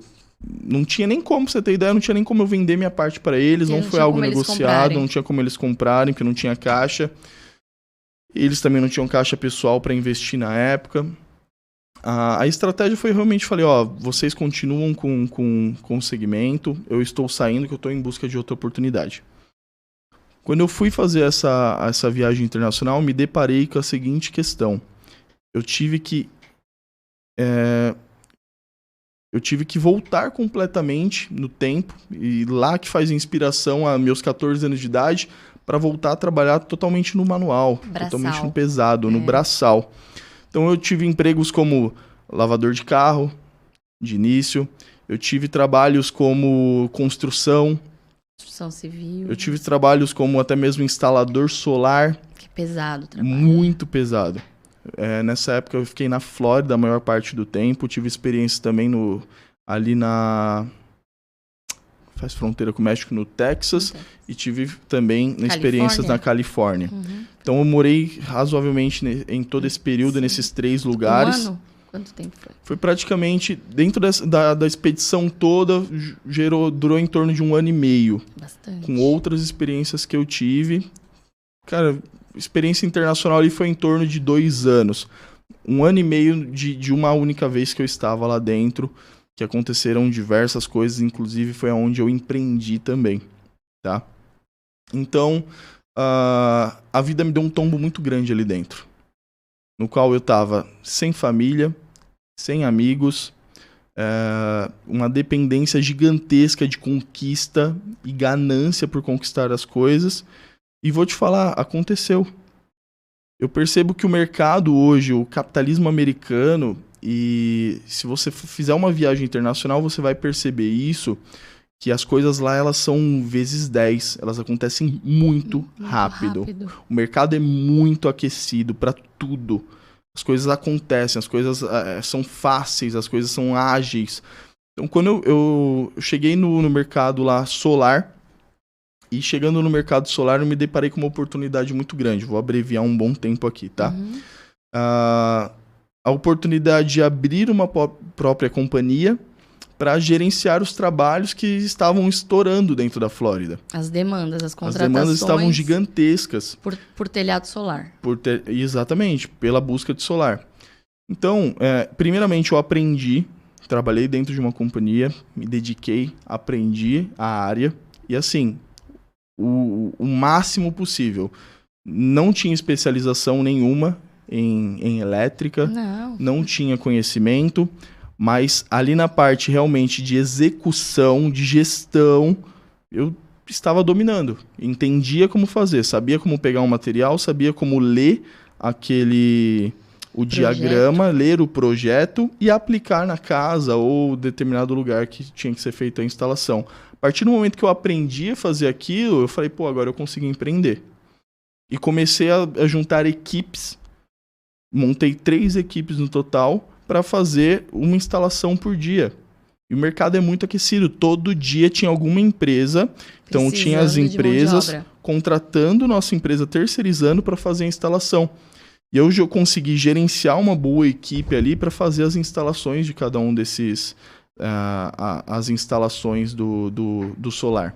Não tinha nem como, pra você ter ideia, não tinha nem como eu vender minha parte para eles, não foi algo negociado, não tinha como eles comprarem, porque não tinha caixa. Eles também não tinham caixa pessoal para investir na época. A estratégia foi realmente, falei, vocês continuam com o segmento, eu estou saindo, que eu estou em busca de outra oportunidade. Quando eu fui fazer essa viagem internacional, me deparei com a seguinte questão. Eu tive que voltar completamente no tempo, e lá que faz inspiração a meus 14 anos de idade, para voltar a trabalhar totalmente no manual, totalmente no pesado, no braçal. Então eu tive empregos como lavador de carro, de início, eu tive trabalhos como construção civil. Eu tive trabalhos como até mesmo instalador solar. Que pesado o trabalho. Muito pesado. Nessa época eu fiquei na Flórida a maior parte do tempo. Tive experiência também ali faz fronteira com o México, no Texas. E tive também experiências na Califórnia. Uhum. Então eu morei razoavelmente em todo esse período, nesses 3 lugares. Um ano? Quanto tempo foi? Foi praticamente, dentro da expedição toda, durou em torno de 1 ano e meio. Bastante. Com outras experiências que eu tive. Cara, experiência internacional ali foi em torno de 2 anos. 1 ano e meio de uma única vez que eu estava lá dentro, que aconteceram diversas coisas, inclusive foi onde eu empreendi também, tá? Então, a vida me deu um tombo muito grande ali dentro, no qual eu estava sem família, sem amigos, uma dependência gigantesca de conquista e ganância por conquistar as coisas. E vou te falar, aconteceu. Eu percebo que o mercado hoje, o capitalismo americano, e se você fizer uma viagem internacional, você vai perceber isso, que as coisas lá elas são vezes 10, elas acontecem muito rápido. O mercado é muito aquecido para tudo. As coisas acontecem, as coisas são fáceis, as coisas são ágeis. Então, quando eu cheguei no mercado lá solar, e chegando no mercado solar, eu me deparei com uma oportunidade muito grande. Vou abreviar um bom tempo aqui, tá? Uhum. A oportunidade de abrir uma própria companhia para gerenciar os trabalhos que estavam estourando dentro da Flórida. As demandas, as contratações. As demandas estavam gigantescas. Por telhado solar. Exatamente, pela busca de solar. Então, primeiramente eu aprendi, trabalhei dentro de uma companhia, me dediquei, aprendi a área e assim, o máximo possível. Não tinha especialização nenhuma em elétrica, não tinha conhecimento, mas ali na parte realmente de execução, de gestão, eu estava dominando. Entendia como fazer, sabia como pegar um material, sabia como ler o diagrama, ler o projeto e aplicar na casa ou determinado lugar que tinha que ser feita a instalação. A partir do momento que eu aprendi a fazer aquilo, eu falei, agora eu consigo empreender. E comecei a juntar equipes, montei 3 equipes no total para fazer uma instalação por dia. E o mercado é muito aquecido, todo dia tinha alguma empresa, então tinha as empresas contratando nossa empresa, terceirizando para fazer a instalação. E hoje eu consegui gerenciar uma boa equipe ali para fazer as instalações de cada um desses, as instalações do solar.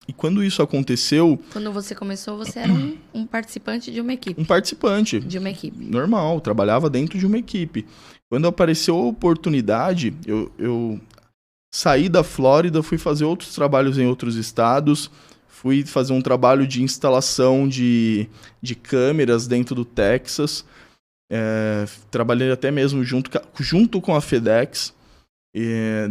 E quando isso aconteceu... Quando você começou, você era um participante de uma equipe. Um participante. De uma equipe. Normal, trabalhava dentro de uma equipe. Quando apareceu a oportunidade, eu saí da Flórida, fui fazer outros trabalhos em outros estados, fui fazer um trabalho de instalação de câmeras dentro do Texas, trabalhei até mesmo junto com a FedEx.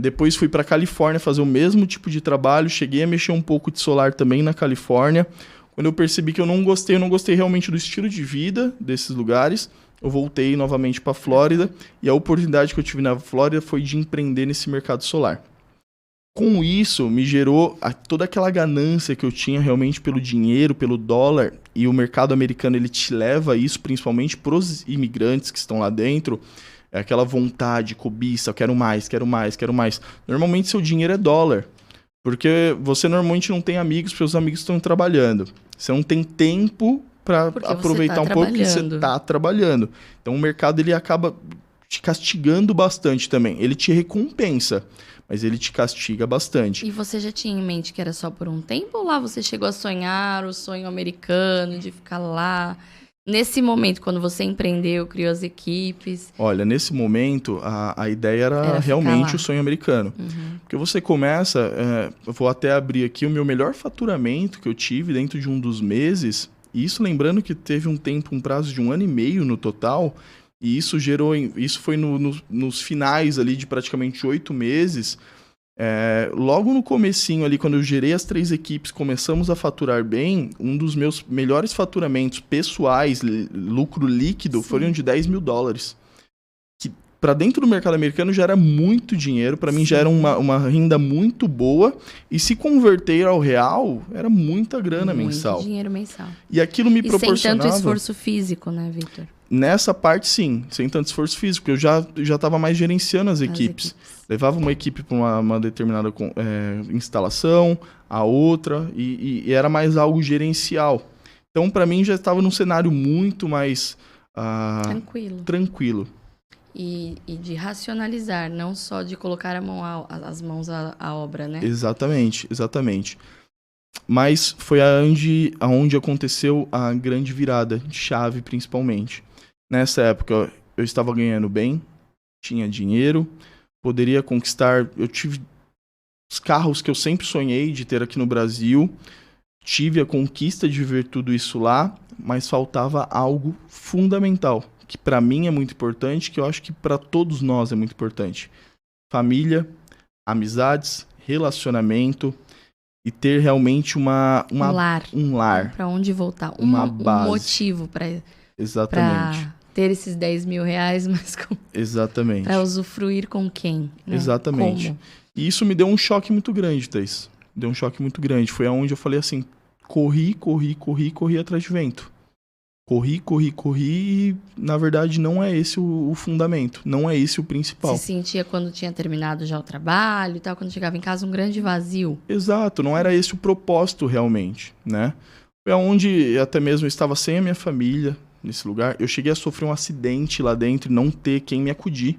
Depois fui para Califórnia fazer o mesmo tipo de trabalho, cheguei a mexer um pouco de solar também na Califórnia. Quando eu percebi que eu não gostei realmente do estilo de vida desses lugares, eu voltei novamente para a Flórida e a oportunidade que eu tive na Flórida foi de empreender nesse mercado solar. Com isso, me gerou toda aquela ganância que eu tinha realmente pelo dinheiro, pelo dólar, e o mercado americano ele te leva a isso, principalmente para os imigrantes que estão lá dentro. É aquela vontade, cobiça, quero mais, quero mais, quero mais. Normalmente seu dinheiro é dólar, porque você normalmente não tem amigos, porque os amigos estão trabalhando. Você não tem tempo para aproveitar um pouco porque você está trabalhando. Então o mercado ele acaba te castigando bastante também. Ele te recompensa, mas ele te castiga bastante. E você já tinha em mente que era só por um tempo ou lá você chegou a sonhar o sonho americano de ficar lá? Nesse momento, quando você empreendeu, criou as equipes? Olha, nesse momento, a ideia era Era realmente ficar lá. o sonho americano. Porque você começa, eu vou até abrir aqui o meu melhor faturamento que eu tive dentro de um dos meses, e isso lembrando que teve um prazo de 1 ano e meio no total, e isso isso foi nos finais ali de praticamente 8 meses. Logo no comecinho ali, quando eu gerei as 3 equipes, começamos a faturar bem, um dos meus melhores faturamentos pessoais, lucro líquido, foram de $10 mil. Que para dentro do mercado americano já era muito dinheiro, para mim já era uma renda muito boa, e se converter ao real, era muita grana mensal. Muito dinheiro mensal. E aquilo me E proporcionava... sem tanto esforço físico, né, Vitor? Nessa parte, sim, sem tanto esforço físico, porque eu já estava mais gerenciando as equipes. Levava uma equipe para uma determinada instalação, a outra, e era mais algo gerencial. Então, para mim, já estava num cenário muito mais tranquilo. E de racionalizar, não só de colocar as mãos à obra, né? Exatamente. Mas foi aonde aconteceu a grande virada de chave, principalmente. Nessa época, eu estava ganhando bem, tinha dinheiro, poderia conquistar... Eu tive os carros que eu sempre sonhei de ter aqui no Brasil, tive a conquista de ver tudo isso lá, mas faltava algo fundamental, que para mim é muito importante, que eu acho que para todos nós é muito importante. Família, amizades, relacionamento e ter realmente um lar. Para onde voltar. Uma base. Um motivo para... Exatamente. Pra ter esses R$10 mil, mas Exatamente. Para usufruir com quem? Né? Exatamente. Como? E isso me deu um choque muito grande, Thaís. Deu um choque muito grande. Foi aonde eu falei assim, corri atrás de vento. Corri e, na verdade, não é esse o fundamento. Não é esse o principal. Você sentia quando tinha terminado já o trabalho e tal, quando chegava em casa, um grande vazio. Exato, não era esse o propósito realmente, né? Foi aonde até mesmo eu estava sem a minha família nesse lugar. Eu cheguei a sofrer um acidente lá dentro e não ter quem me acudir.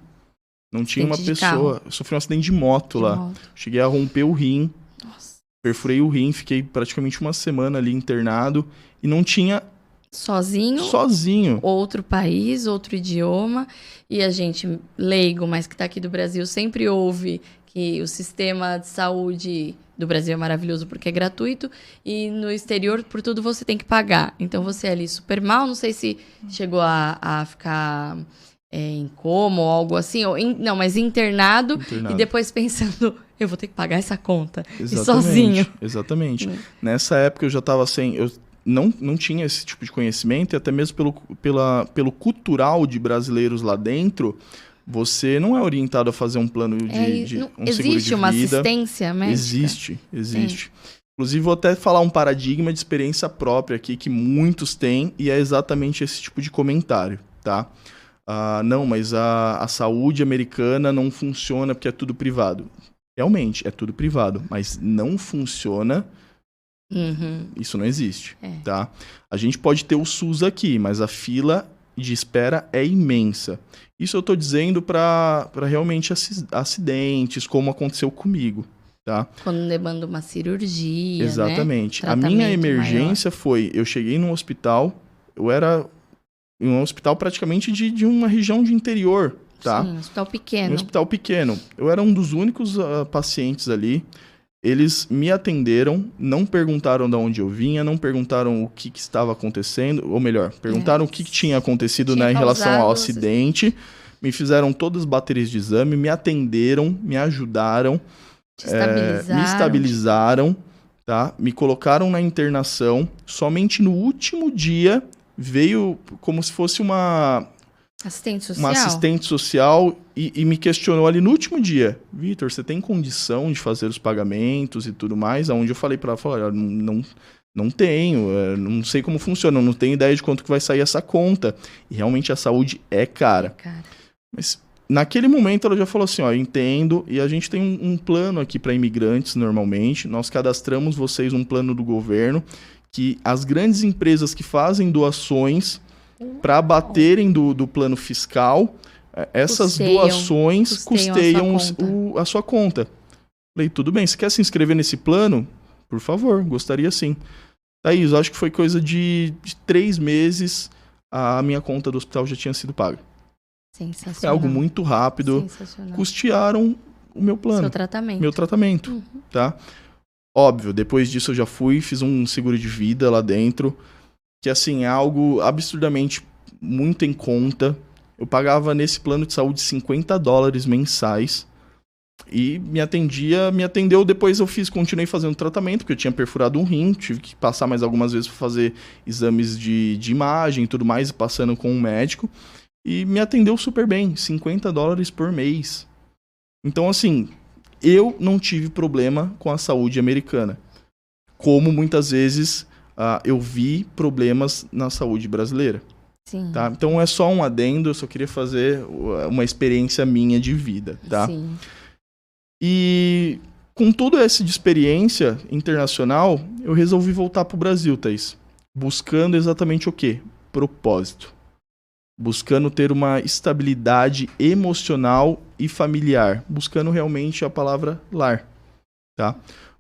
Não tinha uma pessoa. Eu sofri um acidente de moto lá. Cheguei a romper o rim. Nossa. Perfurei o rim, fiquei praticamente uma semana ali internado e não tinha... Sozinho. Outro país, outro idioma. E a gente, leigo, mas que tá aqui do Brasil, sempre ouve que o sistema de saúde do Brasil é maravilhoso porque é gratuito. E no exterior, por tudo, você tem que pagar. Então, você é ali super mal. Não sei se chegou a ficar em coma ou algo assim. Não, mas internado. E depois pensando... Eu vou ter que pagar essa conta. Exatamente, e sozinho. Exatamente. Nessa época eu já estava sem... Eu não tinha esse tipo de conhecimento, e até mesmo pelo cultural de brasileiros lá dentro, você não é orientado a fazer um plano de um seguro de vida. Existe uma assistência médica? Existe. Inclusive, vou até falar um paradigma de experiência própria aqui, que muitos têm, e é exatamente esse tipo de comentário, tá? Não, mas a saúde americana não funciona porque é tudo privado. Realmente, é tudo privado, mas não funciona... Isso não existe, tá? A gente pode ter o SUS aqui, mas a fila de espera é imensa. Isso eu tô dizendo para realmente acidentes, como aconteceu comigo, tá? Quando demanda uma cirurgia, exatamente. Né? A minha emergência foi, eu cheguei num hospital, eu era em um hospital praticamente de uma região de interior, tá? Sim, um hospital pequeno. Um hospital pequeno. Eu era um dos únicos pacientes ali. Eles me atenderam, não perguntaram de onde eu vinha, não perguntaram o que estava acontecendo, ou melhor, perguntaram o que tinha acontecido em relação ao acidente, me fizeram todas as baterias de exame, me atenderam, me ajudaram, me estabilizaram, tá? Me colocaram na internação. Somente no último dia veio como se fosse uma assistente social e me questionou ali no último dia. Vitor, você tem condição de fazer os pagamentos e tudo mais? Onde eu falei para ela, não tenho, não sei como funciona, não tenho ideia de quanto que vai sair essa conta. E realmente a saúde é cara. Mas naquele momento ela já falou assim, ó, entendo, e a gente tem um plano aqui para imigrantes normalmente, nós cadastramos vocês um plano do governo que as grandes empresas que fazem doações para baterem do plano fiscal, Essas doações custeiam a sua conta. Falei, tudo bem, você quer se inscrever nesse plano? Por favor, gostaria sim. Thaís, acho que foi coisa de 3 meses, a minha conta do hospital já tinha sido paga. Sensacional. Foi algo muito rápido. Custearam o meu plano. Seu tratamento. Meu tratamento, tá? Óbvio, depois disso eu já fiz um seguro de vida lá dentro, que assim, é algo absurdamente muito em conta. Eu pagava nesse plano de saúde $50 mensais e me atendeu, depois continuei fazendo tratamento, porque eu tinha perfurado um rim, tive que passar mais algumas vezes para fazer exames de imagem e tudo mais, passando com um médico, e me atendeu super bem, $50 por mês. Então assim, eu não tive problema com a saúde americana, como muitas vezes eu vi problemas na saúde brasileira. Sim. Tá? Então é só um adendo, eu só queria fazer uma experiência minha de vida, tá? Sim. E com toda essa experiência internacional, eu resolvi voltar pro Brasil, Thaís. Buscando exatamente o quê? Propósito. Buscando ter uma estabilidade emocional e familiar. Buscando realmente a palavra lar, tá?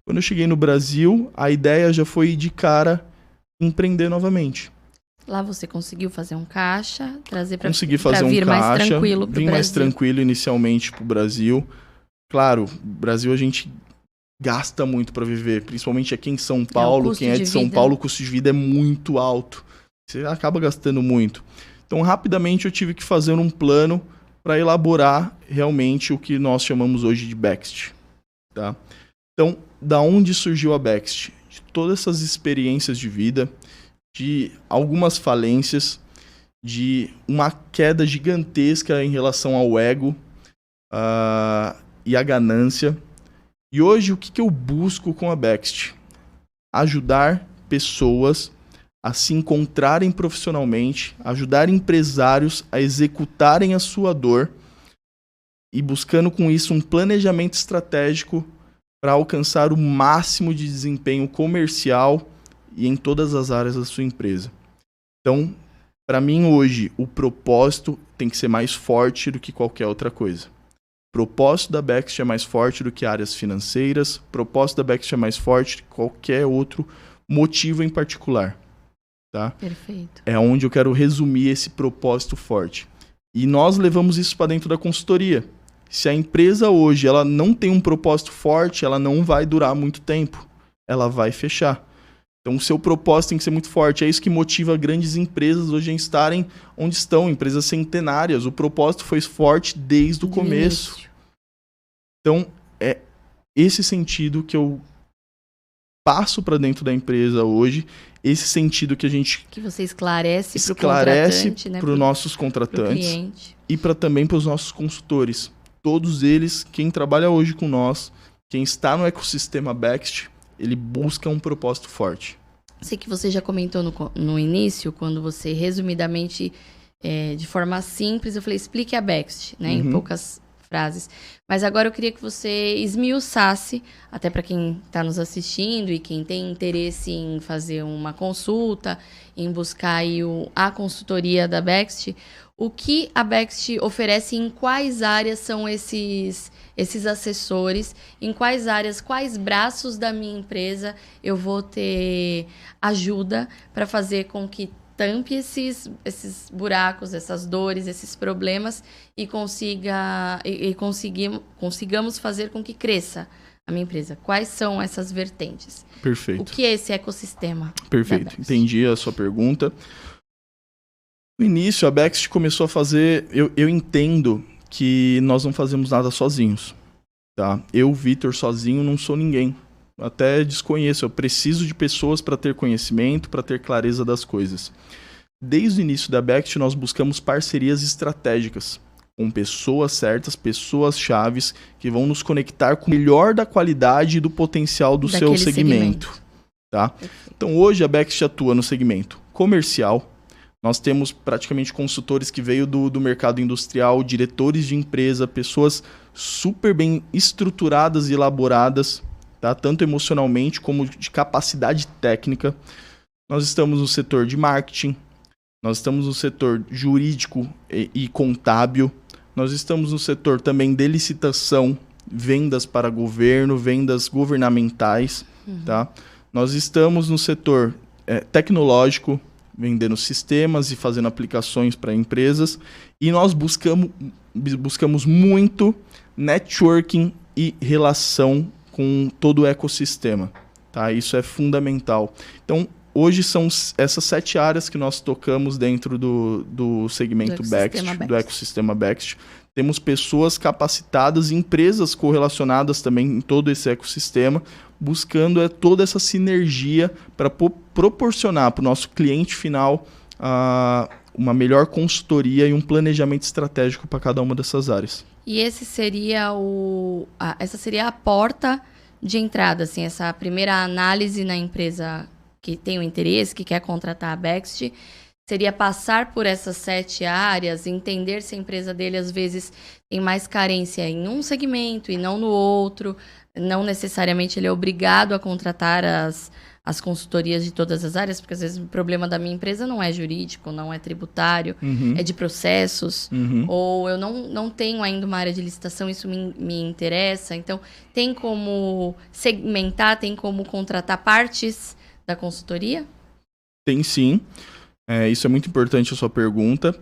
Quando eu cheguei no Brasil, a ideia já foi de cara empreender novamente. Lá você conseguiu fazer um caixa, trazer para vir mais tranquilo para o Brasil. Mais tranquilo inicialmente para o Brasil. Claro, Brasil a gente gasta muito para viver, principalmente aqui em São Paulo. Quem é de São Paulo, o custo de vida é muito alto. Você acaba gastando muito. Então, rapidamente eu tive que fazer um plano para elaborar realmente o que nós chamamos hoje de Bext, tá? Então, da onde surgiu a Bext? De todas essas experiências de vida, de algumas falências, de uma queda gigantesca em relação ao ego e à ganância. E hoje, o que eu busco com a Bext? Ajudar pessoas a se encontrarem profissionalmente, ajudar empresários a executarem a sua dor e buscando com isso um planejamento estratégico para alcançar o máximo de desempenho comercial e em todas as áreas da sua empresa. Então, para mim hoje, o propósito tem que ser mais forte do que qualquer outra coisa. O propósito da Bext é mais forte do que áreas financeiras, o propósito da Bext é mais forte do que qualquer outro motivo em particular. Tá? Perfeito. É onde eu quero resumir esse propósito forte. E nós levamos isso para dentro da consultoria. Se a empresa hoje ela não tem um propósito forte, ela não vai durar muito tempo. Ela vai fechar. Então, o seu propósito tem que ser muito forte. É isso que motiva grandes empresas hoje a estarem onde estão, empresas centenárias. O propósito foi forte desde o começo. Início. Então, é esse sentido que eu passo para dentro da empresa hoje, esse sentido que a gente... Que você esclarece para o contratante, né? Para os nossos contratantes e também para os nossos consultores. Todos eles, quem trabalha hoje com nós, quem está no ecossistema Bext, ele busca um propósito forte. Sei que você já comentou no início, quando você resumidamente, de forma simples, eu falei, explique a Bext, né, em poucas frases. Mas agora eu queria que você esmiuçasse, até para quem está nos assistindo e quem tem interesse em fazer uma consulta, em buscar aí a consultoria da Bext, o que a Bext oferece, em quais áreas são esses assessores, em quais áreas, quais braços da minha empresa eu vou ter ajuda para fazer com que tampe esses buracos, essas dores, esses problemas e consigamos fazer com que cresça a minha empresa. Quais são essas vertentes? Perfeito. O que é esse ecossistema? Perfeito. Entendi a sua pergunta. No início, a Bext começou a fazer... Eu entendo que nós não fazemos nada sozinhos. Tá? Eu, Vitor, sozinho, não sou ninguém. Até desconheço. Eu preciso de pessoas para ter conhecimento, para ter clareza das coisas. Desde o início da Bext, nós buscamos parcerias estratégicas com pessoas certas, pessoas chaves, que vão nos conectar com o melhor da qualidade e do potencial do seu segmento. Tá? Então, hoje a Bext atua no segmento comercial. Nós temos praticamente consultores que veio do mercado industrial, diretores de empresa, pessoas super bem estruturadas e elaboradas, tá? Tanto emocionalmente como de capacidade técnica. Nós estamos no setor de marketing, nós estamos no setor jurídico e contábil, Nós estamos no setor também de licitação, vendas para governo, vendas governamentais, tá? Nós estamos no setor tecnológico, vendendo sistemas e fazendo aplicações para empresas. E nós buscamos muito networking e relação com todo o ecossistema, tá? Isso é fundamental. Então, hoje são essas 7 áreas que nós tocamos dentro do segmento Bext, do ecossistema Bext. Temos pessoas capacitadas, empresas correlacionadas também em todo esse ecossistema, buscando toda essa sinergia para proporcionar para o nosso cliente final uma melhor consultoria e um planejamento estratégico para cada uma dessas áreas. E essa seria a porta de entrada, assim, essa primeira análise na empresa que tem o interesse, que quer contratar a Bext, seria passar por essas 7 áreas, entender se a empresa dele, às vezes, tem mais carência em um segmento e não no outro. Não necessariamente ele é obrigado a contratar as consultorias de todas as áreas, porque, às vezes, o problema da minha empresa não é jurídico, não é tributário, é de processos, ou eu não tenho ainda uma área de licitação, isso me interessa. Então, tem como segmentar, tem como contratar partes da consultoria? Tem sim. Isso é muito importante a sua pergunta.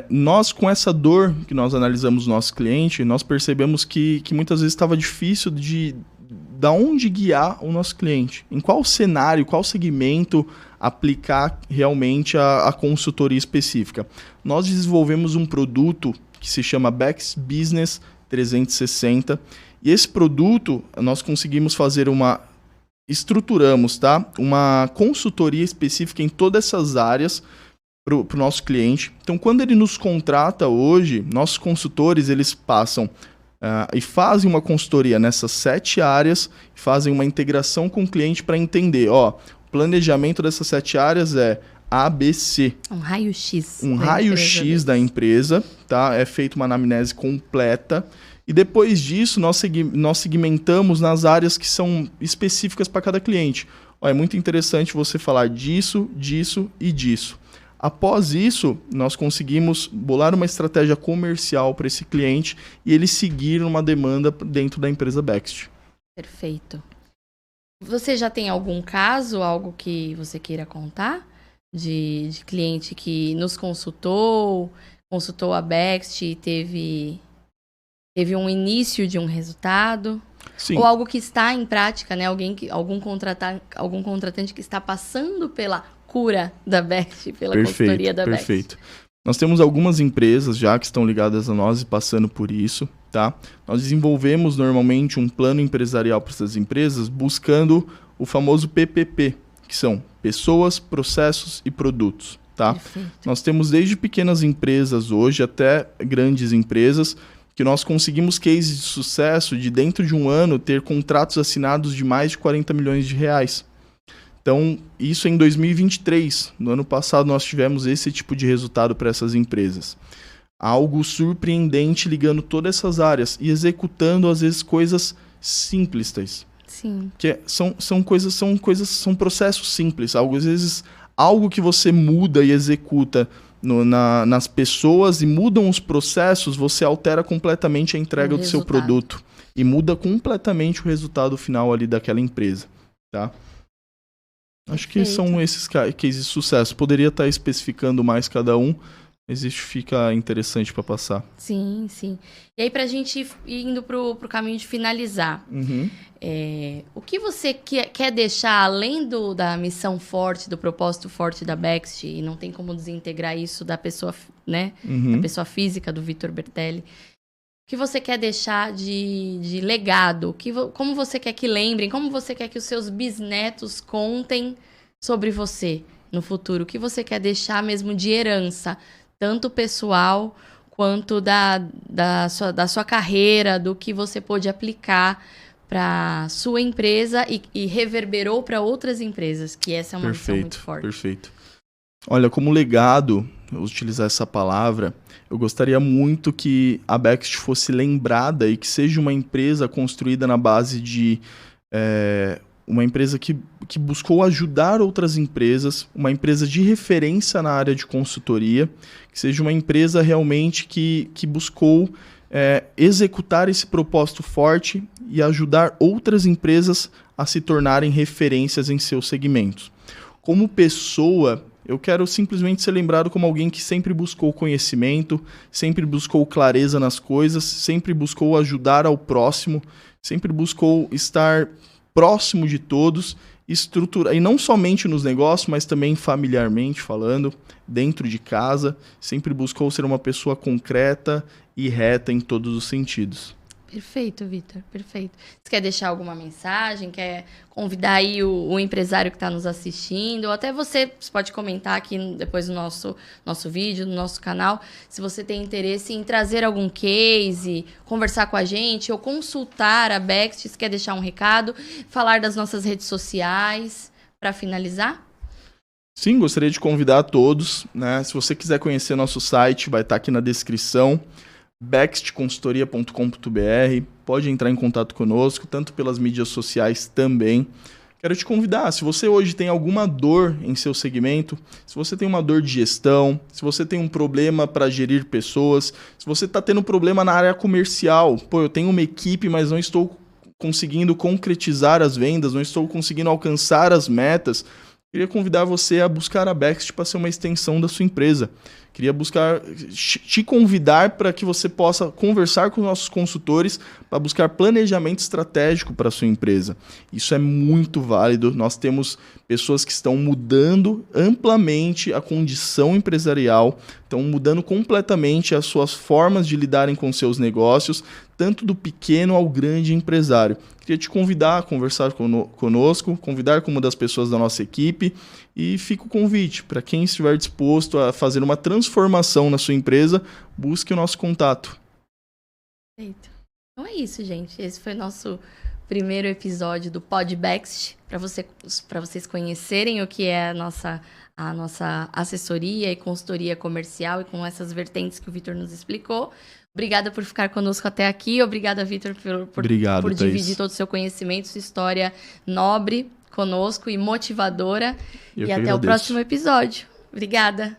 Nós, com essa dor que nós analisamos o nosso cliente, nós percebemos que muitas vezes estava difícil de onde guiar o nosso cliente. Em qual cenário, qual segmento aplicar realmente a consultoria específica. Nós desenvolvemos um produto que se chama Bext Business 360. E esse produto, nós conseguimos fazer estruturamos, tá? Uma consultoria específica em todas essas áreas para o nosso cliente. Então, quando ele nos contrata hoje, nossos consultores, eles passam e fazem uma consultoria nessas 7 áreas, fazem uma integração com o cliente para entender, o planejamento dessas 7 áreas é A, B, C. Um raio-x. Um raio-x da empresa, tá? É feita uma anamnese completa. E depois disso, nós segmentamos nas áreas que são específicas para cada cliente. É muito interessante você falar disso, disso e disso. Após isso, nós conseguimos bolar uma estratégia comercial para esse cliente e ele seguir uma demanda dentro da empresa Bext. Perfeito. Você já tem algum caso, algo que você queira contar? De cliente que nos consultou a Bext e teve um início de um resultado? Sim. Ou algo que está em prática, né? Algum contratante que está passando pela cura da Bext, pela consultoria da Bext. Perfeito. Nós temos algumas empresas já que estão ligadas a nós e passando por isso, tá? Nós desenvolvemos normalmente um plano empresarial para essas empresas buscando o famoso PPP, que são pessoas, processos e produtos, tá? Perfeito. Nós temos desde pequenas empresas hoje até grandes empresas que nós conseguimos cases de sucesso de dentro de um ano ter contratos assinados de mais de 40 milhões de reais. Então, isso em 2023. No ano passado nós tivemos esse tipo de resultado para essas empresas. Algo surpreendente ligando todas essas áreas e executando às vezes coisas simples. Sim. Que são processos simples. Às vezes algo que você muda e executa nas pessoas e mudam os processos, você altera completamente a entrega do seu produto e muda completamente o resultado final ali daquela empresa, tá? Acho que são esses cases de sucesso. Poderia estar especificando mais cada um, mas isso fica interessante para passar. Sim, sim. E aí, para a gente ir indo para o caminho de finalizar, o que você quer deixar, além da missão forte, do propósito forte da Bext, e não tem como desintegrar isso da pessoa, né? Da pessoa física, do Vitor Bertelli. O que você quer deixar de legado? Como você quer que lembrem? Como você quer que os seus bisnetos contem sobre você no futuro? O que você quer deixar mesmo de herança, tanto pessoal quanto da sua carreira, do que você pôde aplicar para sua empresa e reverberou para outras empresas, que essa é uma missão muito forte. Perfeito. Olha, como legado, eu vou utilizar essa palavra, eu gostaria muito que a Bext fosse lembrada e que seja uma empresa construída na base de uma empresa que buscou ajudar outras empresas, uma empresa de referência na área de consultoria, que seja uma empresa realmente que buscou executar esse propósito forte e ajudar outras empresas a se tornarem referências em seus segmentos. Como pessoa, eu quero simplesmente ser lembrado como alguém que sempre buscou conhecimento, sempre buscou clareza nas coisas, sempre buscou ajudar ao próximo, sempre buscou estar próximo de todos, estruturar, e não somente nos negócios, mas também familiarmente falando, dentro de casa, sempre buscou ser uma pessoa concreta e reta em todos os sentidos. Perfeito, Vitor, perfeito. Você quer deixar alguma mensagem? Quer convidar aí o empresário que está nos assistindo? Ou até você pode comentar aqui depois do nosso vídeo, no nosso canal, se você tem interesse em trazer algum case, conversar com a gente ou consultar a Bext. Você quer deixar um recado? Falar das nossas redes sociais para finalizar? Sim, gostaria de convidar a todos, né? Se você quiser conhecer nosso site, vai estar aqui na descrição. Bextconsultoria.com.br, pode entrar em contato conosco, tanto pelas mídias sociais também. Quero te convidar, se você hoje tem alguma dor em seu segmento, se você tem uma dor de gestão, se você tem um problema para gerir pessoas, se você está tendo problema na área comercial, eu tenho uma equipe, mas não estou conseguindo concretizar as vendas, não estou conseguindo alcançar as metas, queria convidar você a buscar a Bext para ser uma extensão da sua empresa. Queria te convidar para que você possa conversar com nossos consultores para buscar planejamento estratégico para a sua empresa. Isso é muito válido. Nós temos pessoas que estão mudando amplamente a condição empresarial, estão mudando completamente as suas formas de lidarem com seus negócios, tanto do pequeno ao grande empresário. Queria te convidar a conversar conosco, convidar com uma das pessoas da nossa equipe e fica o convite para quem estiver disposto a fazer uma transformação na sua empresa, busque o nosso contato. Perfeito. Então é isso, gente. Esse foi o nosso primeiro episódio do PodBext, para vocês conhecerem o que é a nossa assessoria e consultoria comercial e com essas vertentes que o Vitor nos explicou. Obrigada por ficar conosco até aqui. Obrigada, Vitor, por dividir todo o seu conhecimento, sua história nobre conosco e motivadora. E até o próximo episódio. Obrigada.